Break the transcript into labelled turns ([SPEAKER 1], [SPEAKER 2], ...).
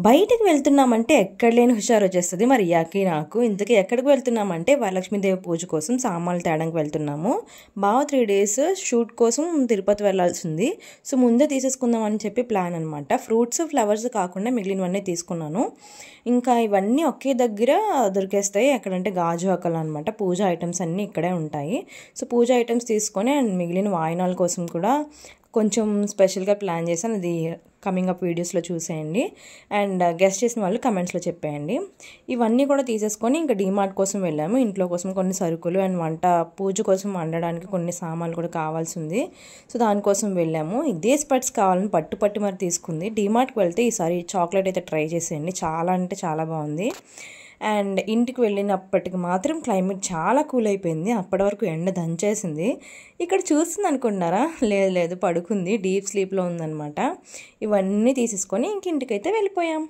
[SPEAKER 1] బయటికి వెళ్తున్నామంటే ఎక్కడ లేని హుషారు వచ్చేస్తుంది మరి యాకి నాకు. ఇంతకీ ఎక్కడికి వెళ్తున్నామంటే వరలక్ష్మీదేవి పూజ కోసం సామాన్లు తేడానికి వెళ్తున్నాము. బావ 3 days షూట్ కోసం తిరుపతి వెళ్ళాల్సింది. సో ముందే తీసేసుకుందాం అని చెప్పి ప్లాన్ అనమాట. ఫ్రూట్స్ ఫ్లవర్స్ కాకుండా మిగిలినవన్నీ తీసుకున్నాను. ఇంకా ఇవన్నీ ఒకే దగ్గర దొరికేస్తాయి. ఎక్కడంటే గాజు అక్కలు అనమాట. పూజ ఐటమ్స్ అన్నీ ఇక్కడే ఉంటాయి. సో పూజ ఐటమ్స్ తీసుకొని అండ్ మిగిలిన వాయినాల కోసం కూడా కొంచెం స్పెషల్గా ప్లాన్ చేశాను. అది కమింగ్ అప్ వీడియోస్లో చూసేయండి. అండ్ గెస్ట్ చేసిన వాళ్ళు కమెంట్స్లో చెప్పేయండి. ఇవన్నీ కూడా తీసేసుకొని ఇంకా డీమార్ట్ కోసం వెళ్ళాము. ఇంట్లో కోసం కొన్ని సరుకులు అండ్ పూజ కోసం వండడానికి కొన్ని సామాన్లు కూడా కావాల్సి ఉంది. సో దానికోసం వెళ్ళాము. ఇదే స్పెట్స్ కావాలని పట్టు మరి తీసుకుంది. డీమార్ట్కి వెళ్తే ఈసారి చాక్లెట్ అయితే ట్రై చేసేయండి. చాలా అంటే చాలా బాగుంది. అండ్ ఇంటికి వెళ్ళినప్పటికి మాత్రం క్లైమేట్ చాలా కూల్ అయిపోయింది. అప్పటి వరకు ఎండ దంచేసింది. ఇక్కడ చూస్తుంది అనుకుంటున్నారా? లేదు పడుకుంది, డీప్ స్లీప్లో ఉందన్నమాట. ఇవన్నీ తీసేసుకొని ఇంటికైతే వెళ్ళిపోయాం.